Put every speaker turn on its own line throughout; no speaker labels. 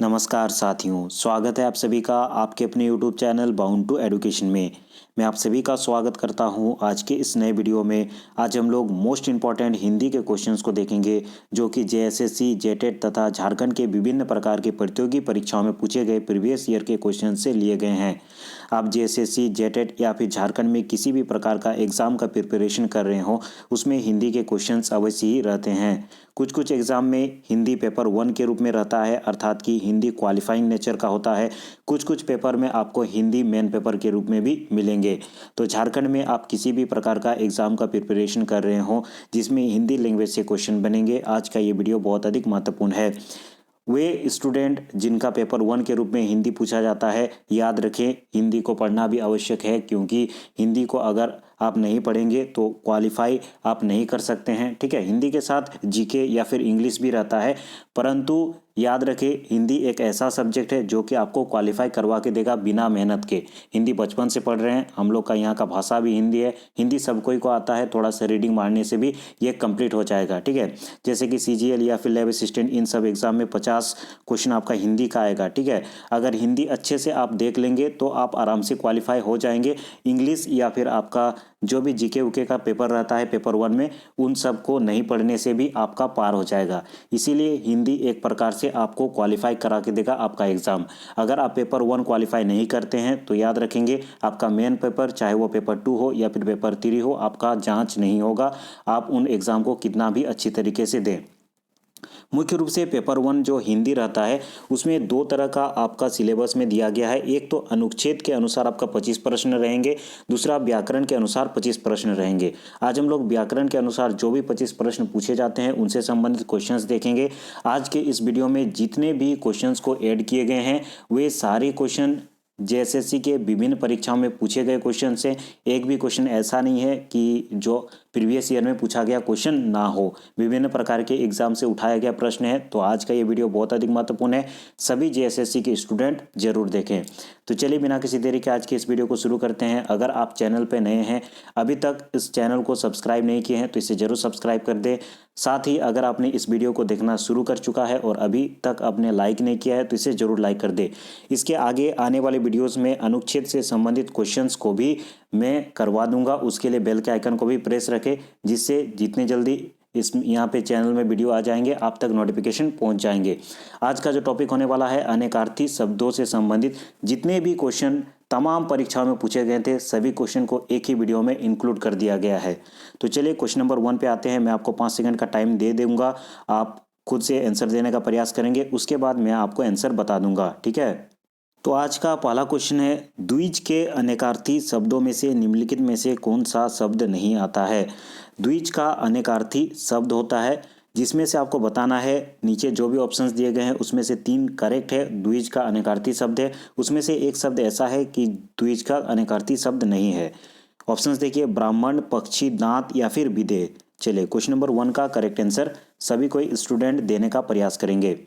नमस्कार साथियों, स्वागत है आप सभी का आपके अपने YouTube channel bound to education में। मैं आप सभी का स्वागत करता हूं आज के इस नए वीडियो में। आज हम लोग मोस्ट इम्पॉर्टेंट हिंदी के क्वेश्चंस को देखेंगे जो कि जेएसएससी, जेटेट तथा झारखंड के विभिन्न प्रकार के प्रतियोगी परीक्षाओं में पूछे गए प्रीवियस ईयर के क्वेश्चन से लिए गए हैं। आप जेएसएससी, जेटेट या फिर झारखंड में किसी भी प्रकार का एग्ज़ाम का प्रिपरेशन कर रहे हो उसमें हिंदी के क्वेश्चंस अवश्य ही रहते हैं। कुछ कुछ एग्ज़ाम में हिंदी पेपर 1 के रूप में रहता है, अर्थात कि हिंदी क्वालिफाइंग नेचर का होता है। कुछ कुछ पेपर में आपको हिंदी मेन पेपर के रूप में भी मिलेंगे। तो झारखंड में आप किसी भी प्रकार का एग्ज़ाम का प्रिपरेशन कर रहे हो जिसमें हिंदी लैंग्वेज से क्वेश्चन बनेंगे, आज का ये वीडियो बहुत अधिक महत्वपूर्ण है। वे स्टूडेंट जिनका पेपर 1 के रूप में हिंदी पूछा जाता है, याद रखें हिंदी को पढ़ना भी आवश्यक है, क्योंकि हिंदी को अगर आप नहीं पढ़ेंगे तो क्वालिफाई आप नहीं कर सकते हैं। ठीक है, हिंदी के साथ जीके या फिर इंग्लिश भी रहता है, परंतु याद रखें हिंदी एक ऐसा सब्जेक्ट है जो कि आपको क्वालिफाई करवा के देगा बिना मेहनत के। हिंदी बचपन से पढ़ रहे हैं, हम लोग का यहाँ का भाषा भी हिंदी है, हिंदी सब कोई को आता है, थोड़ा सा रीडिंग मारने से भी ये कंप्लीट हो जाएगा। ठीक है, जैसे कि सीजीएल या फिर लैब असिस्टेंट, इन सब एग्जाम में 50 क्वेश्चन आपका हिंदी का आएगा। ठीक है, अगर हिंदी अच्छे से आप देख लेंगे तो आप आराम से क्वालिफाई हो जाएंगे। इंग्लिश या फिर आपका जो भी जीके उके का पेपर रहता है पेपर 1 में, उन सब को नहीं पढ़ने से भी आपका पार हो जाएगा। इसीलिए हिंदी एक प्रकार से आपको क्वालिफाई करा के देगा आपका एग्ज़ाम। अगर आप पेपर 1 क्वालिफाई नहीं करते हैं तो याद रखेंगे आपका मेन पेपर, चाहे वो पेपर 2 हो या फिर पेपर 3 हो, आपका जांच नहीं होगा। आप उन एग्ज़ाम को कितना भी अच्छी तरीके से दें। मुख्य रूप से पेपर 1 जो हिंदी रहता है उसमें 2 तरह का आपका सिलेबस में दिया गया है। एक तो अनुच्छेद के अनुसार आपका 25 प्रश्न रहेंगे, दूसरा व्याकरण के अनुसार 25 प्रश्न रहेंगे। आज हम लोग व्याकरण के अनुसार जो भी 25 प्रश्न पूछे जाते हैं उनसे संबंधित क्वेश्चंस देखेंगे। आज के इस वीडियो में जितने भी क्वेश्चंस को ऐड किए गए हैं वे सारे क्वेश्चन जेएसएससी के विभिन्न परीक्षाओं में पूछे गए क्वेश्चन से। एक भी क्वेश्चन ऐसा नहीं है कि जो प्रीवियस ईयर में पूछा गया क्वेश्चन ना हो, विभिन्न प्रकार के एग्जाम से उठाया गया प्रश्न है। तो आज का ये वीडियो बहुत अधिक महत्वपूर्ण है, सभी जेएसएससी के स्टूडेंट जरूर देखें। तो चलिए बिना किसी देरी के आज के इस वीडियो को शुरू करते हैं। अगर आप चैनल पर नए हैं, अभी तक इस चैनल को सब्सक्राइब नहीं किए हैं तो इसे जरूर सब्सक्राइब कर दें। साथ ही अगर आपने इस वीडियो को देखना शुरू कर चुका है और अभी तक आपने लाइक नहीं किया है तो इसे जरूर लाइक कर दे। इसके आगे आने वाले वीडियोस में अनुच्छेद से संबंधित क्वेश्चंस को भी मैं करवा दूंगा, उसके लिए बेल के आइकन को भी प्रेस रखें, जिससे जितने जल्दी इस यहाँ पे चैनल में वीडियो आ जाएंगे आप तक नोटिफिकेशन पहुंच जाएंगे। आज का जो टॉपिक होने वाला है अनेकार्थी शब्दों से संबंधित जितने भी क्वेश्चन तमाम परीक्षाओं में पूछे गए थे सभी क्वेश्चन को एक ही वीडियो में इंक्लूड कर दिया गया है। तो चलिए क्वेश्चन नंबर 1 पे आते हैं। मैं आपको 5 सेकंड का टाइम दे दूंगा, आप खुद से आंसर देने का प्रयास करेंगे, उसके बाद मैं आपको आंसर बता दूंगा। ठीक है, तो आज का पहला क्वेश्चन है, द्विज के अनेकार्थी शब्दों में से निम्नलिखित में से कौन सा शब्द नहीं आता है। द्विज का अनेकार्थी शब्द होता है जिसमें से आपको बताना है, नीचे जो भी ऑप्शंस दिए गए हैं उसमें से 3 करेक्ट है, द्विज का अनेकार्थी शब्द है। उसमें से एक शब्द ऐसा है कि द्विज का अनेकार्थी शब्द नहीं है। ऑप्शंस देखिए, ब्राह्मण, पक्षी, दांत या फिर विदेह। चलिए क्वेश्चन नंबर 1 का करेक्ट आंसर सभी कोई स्टूडेंट देने का प्रयास करेंगे।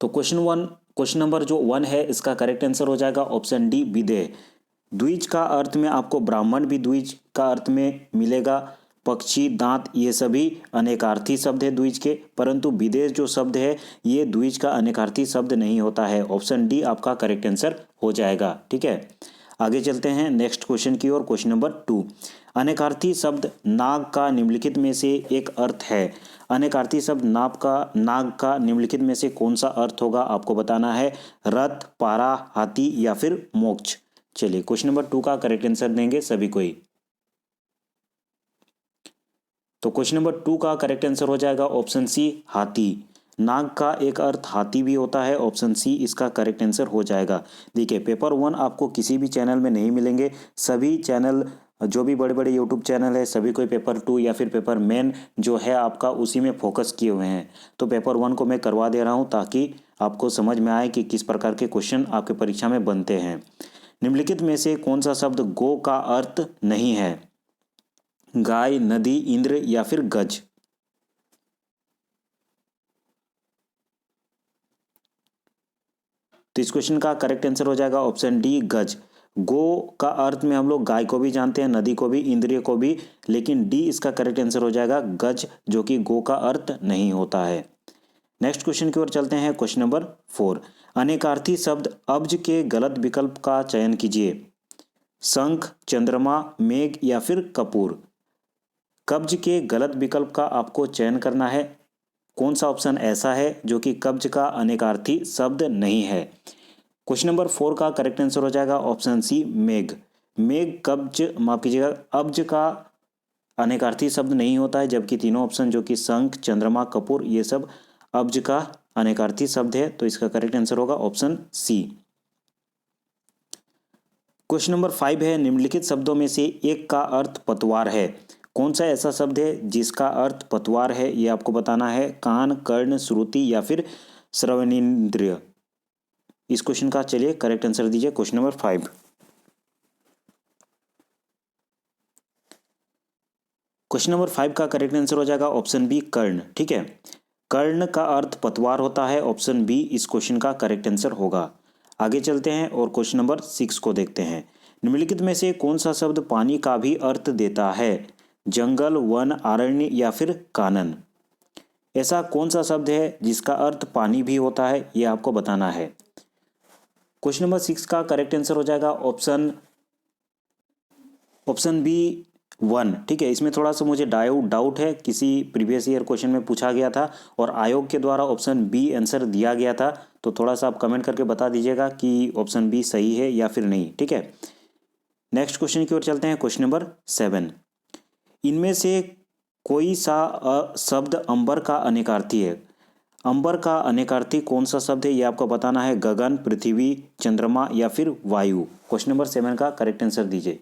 तो क्वेश्चन नंबर जो 1 है इसका करेक्ट आंसर हो जाएगा ऑप्शन डी, विदेह। द्विज का अर्थ में आपको ब्राह्मण भी द्विज का अर्थ में मिलेगा, पक्षी, दांत ये सभी अनेकार्थी शब्द है द्विज के, परंतु विदेह जो शब्द है ये द्विज का अनेकार्थी शब्द नहीं होता है। ऑप्शन डी आपका करेक्ट आंसर हो जाएगा। ठीक है, आगे चलते हैं नेक्स्ट क्वेश्चन की ओर। क्वेश्चन नंबर 2, अनेकार्थी शब्द नाग का निम्नलिखित में से एक अर्थ है। अनेकार्थी शब्द नाग का निम्नलिखित में से कौन सा अर्थ होगा आपको बताना है, रथ, पारा, हाथी या फिर मोक्ष। चलिए क्वेश्चन नंबर 2 का करेक्ट आंसर देंगे सभी कोई। तो क्वेश्चन नंबर 2 का करेक्ट आंसर हो जाएगा ऑप्शन सी, हाथी। नाग का एक अर्थ हाथी भी होता है, ऑप्शन सी इसका करेक्ट आंसर हो जाएगा। देखिए पेपर 1 आपको किसी भी चैनल में नहीं मिलेंगे, सभी चैनल जो भी बड़े बड़े यूट्यूब चैनल है सभी कोई पेपर 2 या फिर पेपर मेन जो है आपका उसी में फोकस किए हुए हैं। तो पेपर 1 को मैं करवा दे रहा हूँ ताकि आपको समझ में आए कि किस प्रकार के क्वेश्चन आपके परीक्षा में बनते हैं। निम्नलिखित में से कौन सा शब्द गो का अर्थ नहीं है, गाय, नदी, इंद्र या फिर गज। तो इस क्वेश्चन का करेक्ट आंसर हो जाएगा ऑप्शन डी, गज। गो का अर्थ में हम लोग गाय को भी जानते हैं, नदी को भी, इंद्रिय को भी, लेकिन डी इसका करेक्ट आंसर हो जाएगा गज, जो कि गो का अर्थ नहीं होता है। नेक्स्ट क्वेश्चन की ओर चलते हैं। क्वेश्चन नंबर 4, अनेकार्थी शब्द अब्ज के गलत विकल्प का चयन कीजिए। शंख, चंद्रमा, मेघ या फिर कपूर। कब्ज के गलत विकल्प का आपको चयन करना है। कौन सा ऑप्शन ऐसा है जो कि कब्ज का अनेकार्थी शब्द नहीं है। क्वेश्चन नंबर 4 का करेक्ट आंसर हो जाएगा ऑप्शन सी, मेघ। मेघ कब्ज, माफ कीजिएगा, अब्ज का अनेकार्थी शब्द नहीं होता है, जबकि तीनों ऑप्शन जो कि शंख, चंद्रमा, कपूर, ये सब अब्ज का अनेकार्थी शब्द है। तो इसका करेक्ट आंसर होगा ऑप्शन सी। क्वेश्चन नंबर 5 है, निम्नलिखित शब्दों में से एक का अर्थ पतवार है। कौन सा ऐसा शब्द है जिसका अर्थ पतवार है, ये आपको बताना है। कान, कर्ण, श्रुति या फिर श्रवणेंद्रिय। इस क्वेश्चन का चलिए करेक्ट आंसर दीजिए। Question number 5। क्वेश्चन नंबर 5 का करेक्ट आंसर हो जाएगा ऑप्शन बी, कर्ण। ठीक है, कर्ण का अर्थ पतवार होता है। ऑप्शन बी इस क्वेश्चन का करेक्ट आंसर होगा। आगे चलते हैं और क्वेश्चन नंबर 6 को देखते हैं। निम्नलिखित में से कौन सा शब्द पानी का भी अर्थ देता है। जंगल, वन, अरण्य या फिर कानन। ऐसा कौन सा शब्द है जिसका अर्थ पानी भी होता है, यह आपको बताना है। क्वेश्चन नंबर 6 का करेक्ट आंसर हो जाएगा ऑप्शन बी, वन। ठीक है, इसमें थोड़ा सा मुझे डाउट है, किसी प्रीवियस ईयर क्वेश्चन में पूछा गया था और आयोग के द्वारा ऑप्शन बी आंसर दिया गया था। तो थोड़ा सा आप कमेंट करके बता दीजिएगा कि ऑप्शन बी सही है या फिर नहीं। ठीक है, नेक्स्ट क्वेश्चन की ओर चलते हैं। क्वेश्चन नंबर 7, इनमें से कोई सा शब्द अंबर का अनेकार्थी है। अंबर का अनेकार्थी कौन सा शब्द है, ये आपको बताना है। गगन, पृथ्वी, चंद्रमा या फिर वायु। क्वेश्चन नंबर 7 का करेक्ट आंसर दीजिए।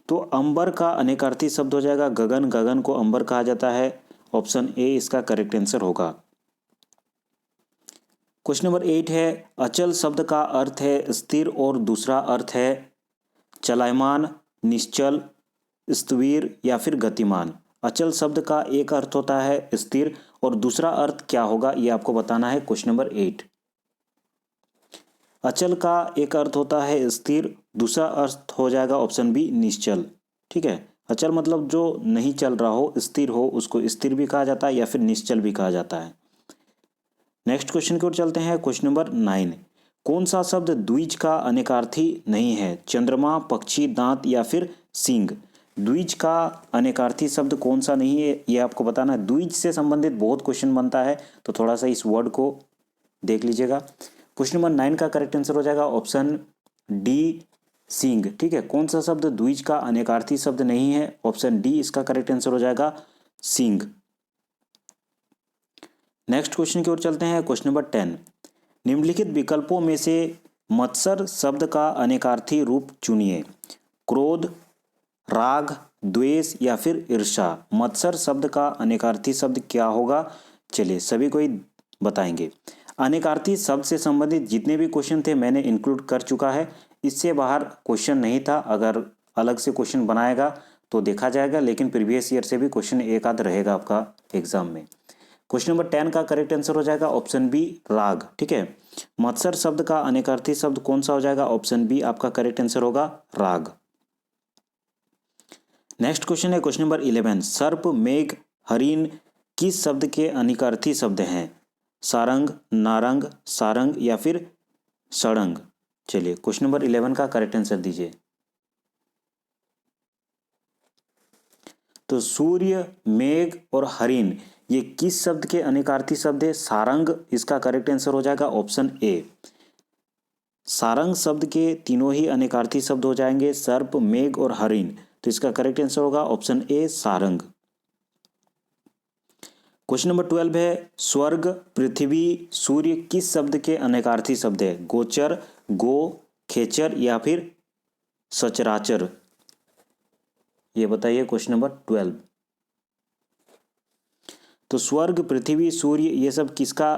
तो अंबर का अनेकार्थी शब्द हो जाएगा गगन। गगन को अंबर कहा जाता है। ऑप्शन ए इसका करेक्ट आंसर होगा। क्वेश्चन नंबर 8 है, अचल शब्द का अर्थ है स्थिर और दूसरा अर्थ है चलायमान, निश्चल, स्थविर या फिर गतिमान। अचल शब्द का एक अर्थ होता है स्थिर और दूसरा अर्थ क्या होगा, ये आपको बताना है। क्वेश्चन नंबर 8, अचल का एक अर्थ होता है स्थिर, दूसरा अर्थ हो जाएगा ऑप्शन बी, निश्चल। ठीक है, अचल मतलब जो नहीं चल रहा हो, स्थिर हो, उसको स्थिर भी कहा जाता है या फिर निश्चल भी कहा जाता है। नेक्स्ट क्वेश्चन की ओर चलते हैं। क्वेश्चन नंबर 9, कौन सा शब्द द्विज का अनेकार्थी नहीं है। चंद्रमा, पक्षी, दांत या फिर सींग। द्विज का अनेकार्थी शब्द कौन सा नहीं है, ये आपको बताना है। द्विज से संबंधित बहुत क्वेश्चन बनता है, तो थोड़ा सा इस वर्ड को देख लीजिएगा। क्वेश्चन नंबर 9 का करेक्ट आंसर हो जाएगा ऑप्शन डी, सींग। ठीक है, कौन सा शब्द द्विज का अनेकार्थी शब्द नहीं है। ऑप्शन डी इसका करेक्ट आंसर हो जाएगा, सींग। नेक्स्ट क्वेश्चन की ओर चलते हैं। क्वेश्चन नंबर 10, निम्नलिखित विकल्पों में से मत्सर शब्द का अनेकार्थी रूप चुनिए। क्रोध, राग, द्वेष या फिर ईर्ष्या। मत्सर शब्द का अनेकार्थी शब्द क्या होगा, चलिए सभी को ही बताएंगे। अनेकार्थी शब्द से संबंधित जितने भी क्वेश्चन थे मैंने इंक्लूड कर चुका है। इससे बाहर क्वेश्चन नहीं था। अगर अलग से क्वेश्चन बनाएगा तो देखा जाएगा, लेकिन प्रीवियस ईयर से भी क्वेश्चन एक आध रहेगा आपका एग्जाम में। क्वेश्चन नंबर 10 का करेक्ट आंसर हो जाएगा ऑप्शन बी, राग। ठीक है, मत्सर शब्द का अनेकार्थी शब्द कौन सा हो जाएगा। ऑप्शन बी आपका करेक्ट आंसर होगा, राग। नेक्स्ट क्वेश्चन है क्वेश्चन नंबर 11, सर्प, मेघ, हरिण किस शब्द के अनेकार्थी शब्द हैं। सारंग, नारंग, सारंग या फिर सड़ंग। चलिए क्वेश्चन नंबर 11 का करेक्ट आंसर दीजिए। तो सूर्य, मेघ और हरिण ये किस शब्द के अनेकार्थी शब्द है। सारंग इसका करेक्ट आंसर हो जाएगा ऑप्शन ए। सारंग शब्द के तीनों ही अनेकार्थी शब्द हो जाएंगे, सर्प, मेघ और हरिण। तो इसका करेक्ट आंसर होगा option A, Sarang. Question number 12 है, स्वर्ग, पृथ्वी, सूर्य किस शब्द के अनेकार्थी शब्द है। गोचर, गो, खेचर या फिर सचराचर। ये बताइए क्वेश्चन नंबर 12। तो स्वर्ग, पृथ्वी, सूर्य ये सब किसका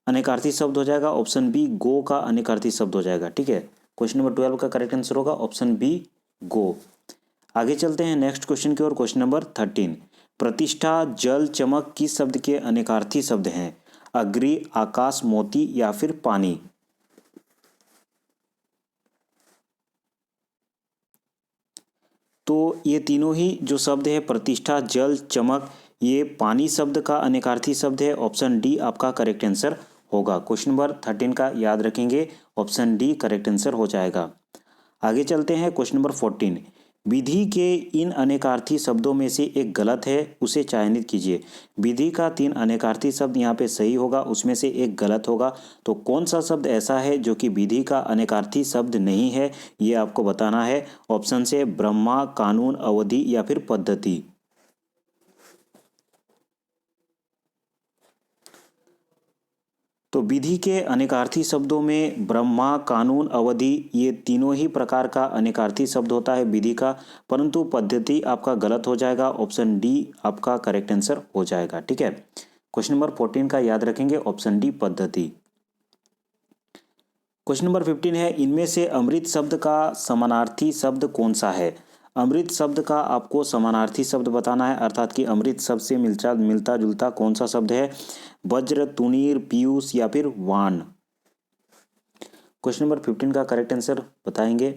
अनेकार्थी शब्द हो जाएगा। ऑप्शन बी, गो का अनेकार्थी शब्द हो जाएगा। ठीक है, क्वेश्चन नंबर 12 का करेक्ट आंसर होगा ऑप्शन बी, गो। आगे चलते हैं नेक्स्ट क्वेश्चन की ओर। क्वेश्चन नंबर 13, प्रतिष्ठा, जल, चमक किस शब्द के अनेकार्थी शब्द हैं। अग्नि, आकाश, मोती या फिर पानी। तो ये तीनों ही जो शब्द है प्रतिष्ठा, जल, चमक, ये पानी शब्द का अनेकार्थी शब्द है। ऑप्शन डी आपका करेक्ट आंसर होगा। क्वेश्चन नंबर 13 का याद रखेंगे, ऑप्शन डी करेक्ट आंसर हो जाएगा। आगे चलते हैं क्वेश्चन नंबर 14। विधि के इन अनेकार्थी शब्दों में से एक गलत है, उसे चयनित कीजिए। विधि का 3 अनेकार्थी शब्द यहाँ पे सही होगा, उसमें से एक गलत होगा। तो कौन सा शब्द ऐसा है जो कि विधि का अनेकार्थी शब्द नहीं है, ये आपको बताना है। ऑप्शन से ब्रह्मा, कानून, अवधि या फिर पद्धति। तो विधि के अनेकार्थी शब्दों में ब्रह्मा, कानून, अवधि ये तीनों ही प्रकार का अनेकार्थी शब्द होता है विधि का, परंतु पद्धति आपका गलत हो जाएगा। ऑप्शन डी आपका करेक्ट आंसर हो जाएगा। ठीक है, क्वेश्चन नंबर 14 का याद रखेंगे, ऑप्शन डी पद्धति। क्वेश्चन नंबर 15 है, इनमें से अमृत शब्द का समानार्थी शब्द कौन सा है। अमृत शब्द का आपको समानार्थी शब्द बताना है, अर्थात कि अमृत शब्द से मिलता जुलता कौन सा शब्द है। वज्र, तुनीर, पीयूष या फिर वाण। क्वेश्चन नंबर 15 का करेक्ट आंसर बताएंगे।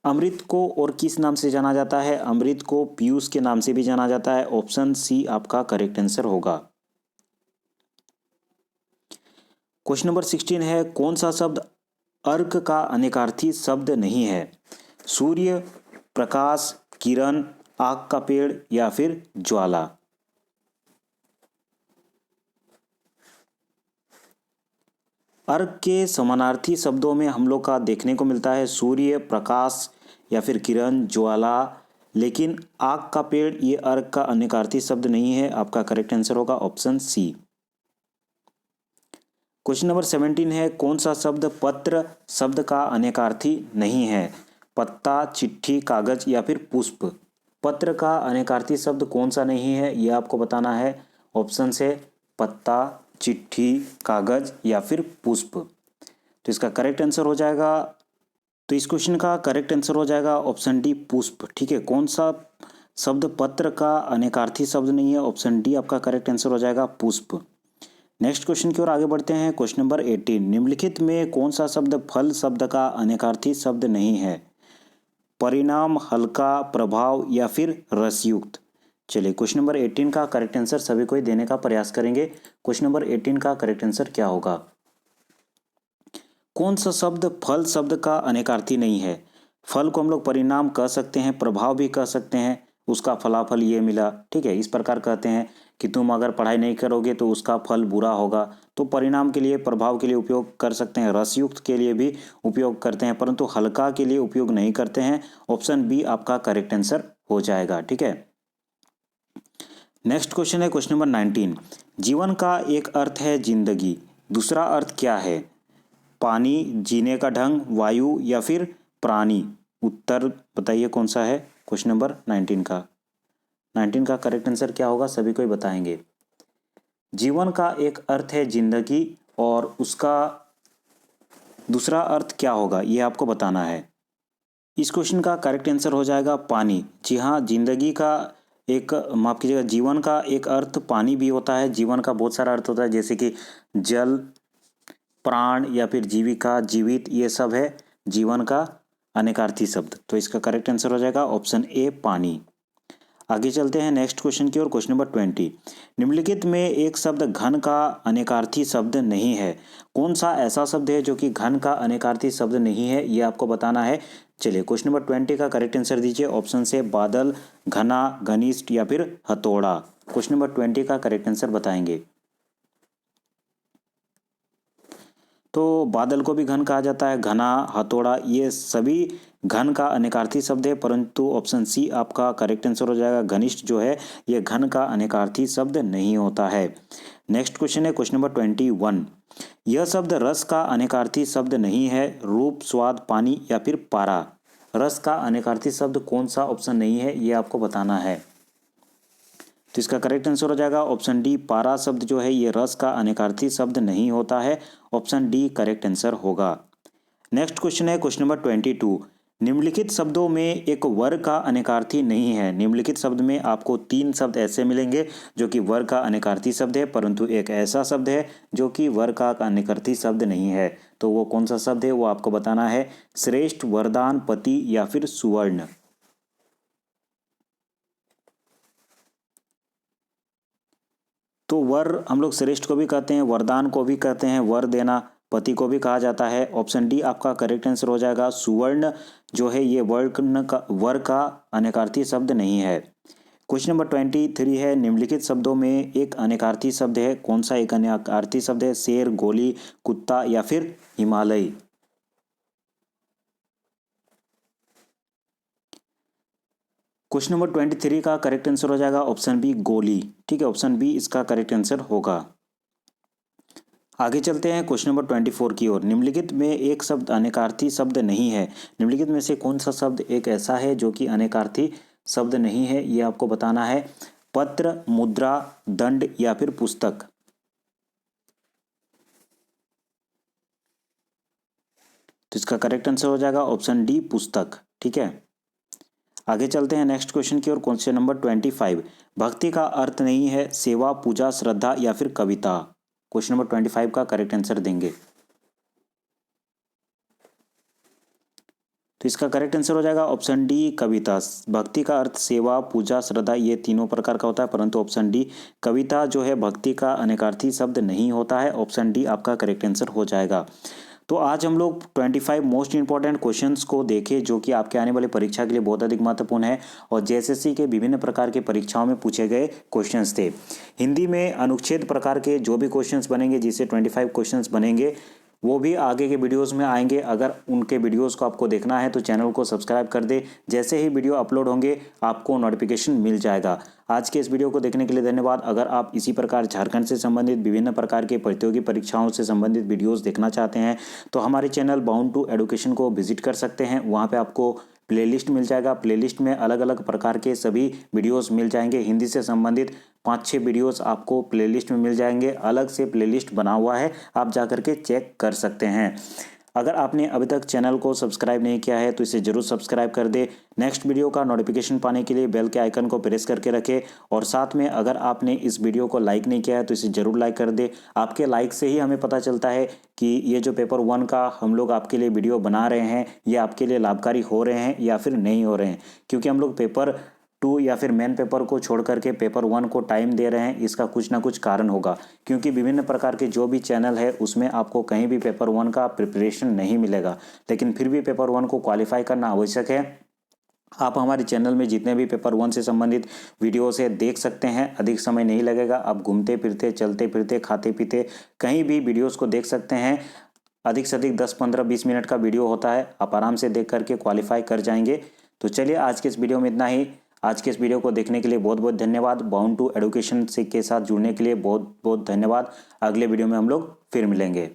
अमृत को और किस नाम से जाना जाता है। अमृत को पीयूष के नाम से भी जाना जाता है। ऑप्शन सी आपका करेक्ट आंसर होगा। क्वेश्चन नंबर 16 है, कौन सा शब्द अर्क का अनेकार्थी शब्द नहीं है। सूर्य, प्रकाश, किरण, आग का पेड़ या फिर ज्वाला। अर्क के समानार्थी शब्दों में हम लोग का देखने को मिलता है सूर्य, प्रकाश या फिर किरण, ज्वाला, लेकिन आग का पेड़ ये अर्क का अनेकार्थी शब्द नहीं है। आपका करेक्ट आंसर होगा ऑप्शन सी। क्वेश्चन नंबर 17 है, कौन सा शब्द पत्र शब्द का अनेकार्थी नहीं है। पत्ता, चिट्ठी, कागज या फिर पुष्प। पत्र का अनेकार्थी शब्द कौन सा नहीं है, यह आपको बताना है। ऑप्शन से पत्ता, चिट्ठी, कागज या फिर पुष्प। तो इसका करेक्ट आंसर हो जाएगा, तो इस क्वेश्चन का करेक्ट आंसर हो जाएगा ऑप्शन डी पुष्प। ठीक है, कौन सा शब्द पत्र का अनेकार्थी शब्द नहीं है। ऑप्शन डी आपका करेक्ट आंसर हो जाएगा पुष्प। नेक्स्ट क्वेश्चन की ओर आगे बढ़ते हैं। क्वेश्चन नंबर 18, निम्नलिखित में कौन सा शब्द फल शब्द का अनेकार्थी शब्द नहीं है। परिणाम, हल्का, प्रभाव या फिर रसयुक्त। चलिए क्वेश्चन नंबर 18 का करेक्ट आंसर सभी को ही देने का प्रयास करेंगे। क्वेश्चन नंबर 18 का करेक्ट आंसर क्या होगा। कौन सा शब्द फल शब्द का अनेकार्थी नहीं है। फल को हम लोग परिणाम कह सकते हैं, प्रभाव भी कह सकते हैं, उसका फलाफल ये मिला। ठीक है, इस प्रकार कहते हैं कि तुम अगर पढ़ाई नहीं करोगे तो उसका फल बुरा होगा। तो परिणाम के लिए, प्रभाव के लिए उपयोग कर सकते हैं, रसयुक्त के लिए भी उपयोग करते हैं, परंतु हल्का के लिए उपयोग नहीं करते हैं। ऑप्शन बी आपका करेक्ट आंसर हो जाएगा। ठीक है, नेक्स्ट क्वेश्चन है क्वेश्चन नंबर 19, जीवन का एक अर्थ है जिंदगी, दूसरा अर्थ क्या है। पानी, जीने का ढंग, वायु या फिर प्राणी। उत्तर बताइए कौन सा है क्वेश्चन नंबर 19 का। 19 का करेक्ट आंसर क्या होगा, सभी को ही बताएंगे। जीवन का एक अर्थ है जिंदगी और उसका दूसरा अर्थ क्या होगा, ये आपको बताना है। इस क्वेश्चन का करेक्ट आंसर हो जाएगा पानी। जी हाँ, जिंदगी का एक, माफ कीजिएगा, जीवन का एक अर्थ पानी भी होता है। जीवन का बहुत सारा अर्थ होता है, जैसे कि जल, प्राण या फिर जीविका, जीवित, ये सब है जीवन का अनेकार्थी शब्द। तो इसका करेक्ट आंसर हो जाएगा ऑप्शन ए पानी। आगे चलते हैं नेक्स्ट क्वेश्चन की ओर। क्वेश्चन नंबर 20, निम्नलिखित में एक शब्द घन का अनेकार्थी शब्द नहीं है। कौन सा ऐसा शब्द है जो कि घन का अनेकार्थी शब्द नहीं है, ये आपको बताना है। चलिए क्वेश्चन नंबर 20 का करेक्ट आंसर दीजिए। ऑप्शन से बादल, घना, घनिष्ठ या फिर हथौड़ा। क्वेश्चन नंबर 20 का करेक्ट आंसर बताएंगे। तो बादल को भी घन कहा जाता है, घना, हथौड़ा, ये सभी घन का अनेकार्थी शब्द है, परंतु ऑप्शन सी आपका करेक्ट आंसर हो जाएगा। घनिष्ठ जो है ये घन का अनेकार्थी शब्द नहीं होता है। नेक्स्ट क्वेश्चन है क्वेश्चन नंबर 21, यह शब्द रस का अनेकार्थी शब्द नहीं है। रूप, स्वाद, पानी या फिर पारा। रस का अनेकार्थी शब्द कौन सा ऑप्शन नहीं है, ये आपको बताना है। तो इसका करेक्ट आंसर हो जाएगा ऑप्शन डी पारा शब्द जो है ये रस का अनेकार्थी शब्द नहीं होता है। ऑप्शन डी करेक्ट आंसर होगा। नेक्स्ट क्वेश्चन है क्वेश्चन नंबर 22, निम्नलिखित शब्दों में एक वर्ग का अनेकार्थी नहीं है। निम्नलिखित शब्द में आपको 3 शब्द ऐसे मिलेंगे जो कि वर्ग का अनेकार्थी शब्द है, परंतु एक ऐसा शब्द है जो कि वर्ग का अनेकार्थी शब्द नहीं है। तो वो कौन सा शब्द है, वो आपको बताना है। श्रेष्ठ, वरदान, पति या फिर सुवर्ण। तो वर हम लोग श्रेष्ठ को भी कहते हैं, वरदान को भी कहते हैं, वर देना, पति को भी कहा जाता है। ऑप्शन डी आपका करेक्ट आंसर हो जाएगा। सुवर्ण जो है ये वर का अनेकार्थी शब्द नहीं है। क्वेश्चन नंबर 23 है, निम्नलिखित शब्दों में एक अनेकार्थी शब्द है, कौन सा एक अनेकार्थी शब्द है? शेर, गोली, कुत्ता या फिर हिमालय। क्वेश्चन नंबर 23 का करेक्ट आंसर हो जाएगा ऑप्शन बी, गोली। ठीक है, ऑप्शन बी इसका करेक्ट आंसर होगा। आगे चलते हैं क्वेश्चन नंबर 24 की ओर। निम्नलिखित में एक शब्द अनेकार्थी शब्द नहीं है। निम्नलिखित में से कौन सा शब्द एक ऐसा है जो कि अनेकार्थी शब्द नहीं है, ये आपको बताना है। पत्र, मुद्रा, दंड या फिर पुस्तक। तो इसका करेक्ट आंसर हो जाएगा ऑप्शन डी, पुस्तक। ठीक है, आगे चलते हैं नेक्स्ट क्वेश्चन की ओर। क्वेश्चन नंबर 25, भक्ति का अर्थ नहीं है सेवा, पूजा, श्रद्धा या फिर कविता। क्वेश्चन नंबर 25 का करेक्ट आंसर देंगे। तो इसका करेक्ट आंसर हो जाएगा ऑप्शन डी, कविता। भक्ति का अर्थ सेवा, पूजा, श्रद्धा ये तीनों प्रकार का होता है, परंतु ऑप्शन डी कविता जो है भक्ति का अनेकार्थी शब्द नहीं होता है। ऑप्शन डी आपका करेक्ट आंसर हो जाएगा। तो आज हम लोग 25 मोस्ट इंपॉर्टेंट क्वेश्चंस को देखे जो कि आपके आने वाली परीक्षा के लिए बहुत अधिक महत्वपूर्ण है और जेएसएससी के विभिन्न प्रकार की परीक्षाओं में पूछे गए क्वेश्चंस थे। हिंदी में अनुच्छेद प्रकार के जो भी क्वेश्चंस बनेंगे, जिससे 25 क्वेश्चंस बनेंगे, वो भी आगे के वीडियोस में आएंगे। अगर उनके वीडियोस को आपको देखना है तो चैनल को सब्सक्राइब कर दे, जैसे ही वीडियो अपलोड होंगे आपको नोटिफिकेशन मिल जाएगा। आज के इस वीडियो को देखने के लिए धन्यवाद। अगर आप इसी प्रकार झारखंड से संबंधित विभिन्न प्रकार के प्रतियोगी परीक्षाओं से संबंधित वीडियोस देखना चाहते हैं तो हमारे चैनल बाउंड टू एडुकेशन को विजिट कर सकते हैं। वहाँ पे आपको प्लेलिस्ट मिल जाएगा। प्लेलिस्ट में अलग अलग प्रकार के सभी वीडियोस मिल जाएंगे। हिंदी से संबंधित 5-6 वीडियोस आपको प्लेलिस्ट में मिल जाएंगे। अलग से प्लेलिस्ट बना हुआ है, आप जाकर के चेक कर सकते हैं। अगर आपने अभी तक चैनल को सब्सक्राइब नहीं किया है तो इसे जरूर सब्सक्राइब कर दे। नेक्स्ट वीडियो का नोटिफिकेशन पाने के लिए बेल के आइकन को प्रेस करके रखें और साथ में अगर आपने इस वीडियो को लाइक नहीं किया है तो इसे जरूर लाइक कर दे। आपके लाइक से ही हमें पता चलता है कि ये जो पेपर 1 का हम लोग आपके लिए वीडियो बना रहे हैं ये आपके लिए लाभकारी हो रहे हैं या फिर नहीं हो रहे हैं, क्योंकि हम लोग पेपर 2 या फिर मेन पेपर को छोड़ करके पेपर 1 को टाइम दे रहे हैं। इसका कुछ ना कुछ कारण होगा, क्योंकि विभिन्न प्रकार के जो भी चैनल है उसमें आपको कहीं भी पेपर 1 का प्रिपरेशन नहीं मिलेगा, लेकिन फिर भी पेपर 1 को क्वालिफाई करना आवश्यक है। आप हमारे चैनल में जितने भी पेपर 1 से संबंधित वीडियोस है देख सकते हैं। अधिक समय नहीं लगेगा, आप घूमते फिरते, चलते फिरते, खाते पीते कहीं भी वीडियोस को देख सकते हैं। अधिक से अधिक 10, 15, 20 मिनट का वीडियो होता है, आप आराम से देख करके क्वालिफाई कर जाएंगे। तो चलिए आज के इस वीडियो में इतना ही। आज के इस वीडियो को देखने के लिए बहुत बहुत धन्यवाद। बाउंड टू एडुकेशन के साथ जुड़ने के लिए बहुत बहुत धन्यवाद। अगले वीडियो में हम लोग फिर मिलेंगे।